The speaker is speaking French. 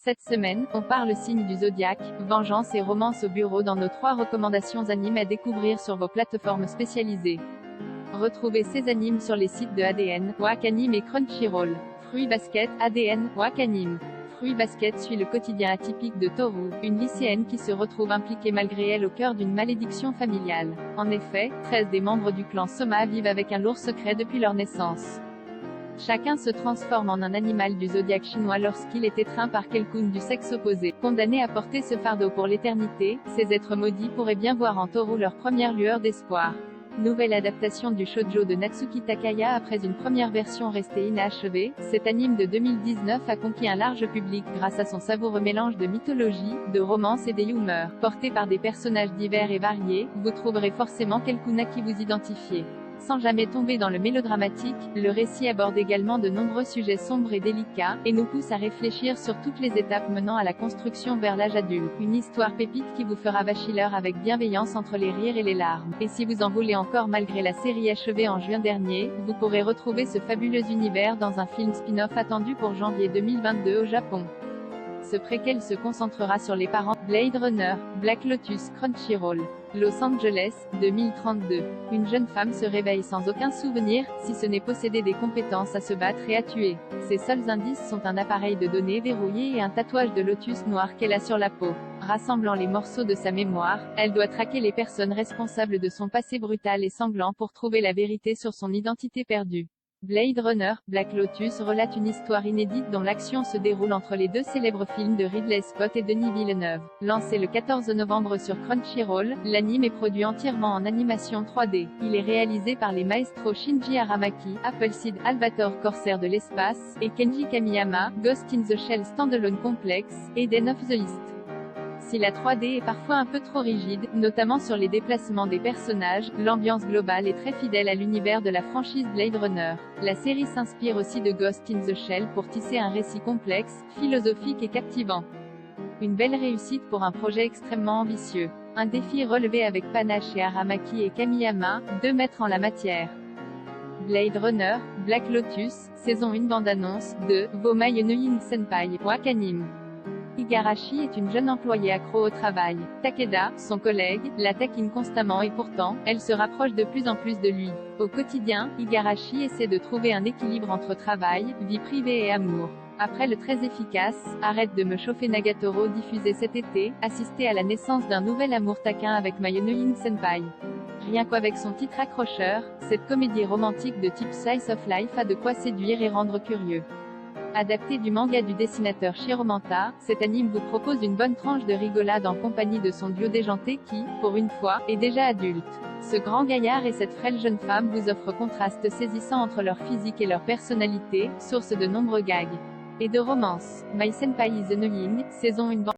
Cette semaine, on parle signe du zodiaque, vengeance et romance au bureau dans nos 3 recommandations animes à découvrir sur vos plateformes spécialisées. Retrouvez ces animes sur les sites de ADN, Wakanim et Crunchyroll. Fruits Basket, ADN, Wakanim. Fruits Basket suit le quotidien atypique de Toru, une lycéenne qui se retrouve impliquée malgré elle au cœur d'une malédiction familiale. En effet, 13 des membres du clan Soma vivent avec un lourd secret depuis leur naissance. Chacun se transforme en un animal du zodiaque chinois lorsqu'il est étreint par quelqu'un du sexe opposé. Condamnés à porter ce fardeau pour l'éternité, ces êtres maudits pourraient bien voir en Toru leur première lueur d'espoir. Nouvelle adaptation du shoujo de Natsuki Takaya. Après une première version restée inachevée, cet anime de 2019 a conquis un large public grâce à son savoureux mélange de mythologie, de romance et d'humour. Porté par des personnages divers et variés, vous trouverez forcément quelqu'un à qui vous identifier. Sans jamais tomber dans le mélodramatique, le récit aborde également de nombreux sujets sombres et délicats, et nous pousse à réfléchir sur toutes les étapes menant à la construction vers l'âge adulte. Une histoire pépite qui vous fera vachiller avec bienveillance entre les rires et les larmes. Et si vous en voulez encore malgré la série achevée en juin dernier, vous pourrez retrouver ce fabuleux univers dans un film spin-off attendu pour janvier 2022 au Japon. Ce préquel se concentrera sur les parents. Blade Runner, Black Lotus, Crunchyroll. Los Angeles, 2032. Une jeune femme se réveille sans aucun souvenir, si ce n'est posséder des compétences à se battre et à tuer. Ses seuls indices sont un appareil de données verrouillé et un tatouage de lotus noir qu'elle a sur la peau. Rassemblant les morceaux de sa mémoire, elle doit traquer les personnes responsables de son passé brutal et sanglant pour trouver la vérité sur son identité perdue. Blade Runner, Black Lotus relate une histoire inédite dont l'action se déroule entre les 2 célèbres films de Ridley Scott et Denis Villeneuve. Lancé le 14 novembre sur Crunchyroll, l'anime est produit entièrement en animation 3D. Il est réalisé par les maestros Shinji Aramaki, Appleseed, Albator Corsair de l'espace, et Kenji Kamiyama, Ghost in the Shell Standalone Complex, Eden of the East. Si la 3D est parfois un peu trop rigide, notamment sur les déplacements des personnages, l'ambiance globale est très fidèle à l'univers de la franchise Blade Runner. La série s'inspire aussi de Ghost in the Shell pour tisser un récit complexe, philosophique et captivant. Une belle réussite pour un projet extrêmement ambitieux. Un défi relevé avec panache chez Aramaki et Kamiyama, 2 maîtres en la matière. Blade Runner, Black Lotus, saison 1 bande-annonce, de Vomai Neuin Senpai, Wakanim. Igarashi est une jeune employée accro au travail. Takeda, son collègue, la taquine constamment et pourtant, elle se rapproche de plus en plus de lui. Au quotidien, Igarashi essaie de trouver un équilibre entre travail, vie privée et amour. Après le très efficace « Arrête de me chauffer Nagatoro » diffusé cet été, assistez à la naissance d'un nouvel amour taquin avec Mayoneuin Senpai. Rien qu'avec son titre accrocheur, cette comédie romantique de type slice of life a de quoi séduire et rendre curieux. Adapté du manga du dessinateur Shiromanta, cet anime vous propose une bonne tranche de rigolade en compagnie de son duo déjanté qui, pour une fois, est déjà adulte. Ce grand gaillard et cette frêle jeune femme vous offrent contraste saisissant entre leur physique et leur personnalité, source de nombreux gags. Et de romance. My Senpai is Annoying, saison 1.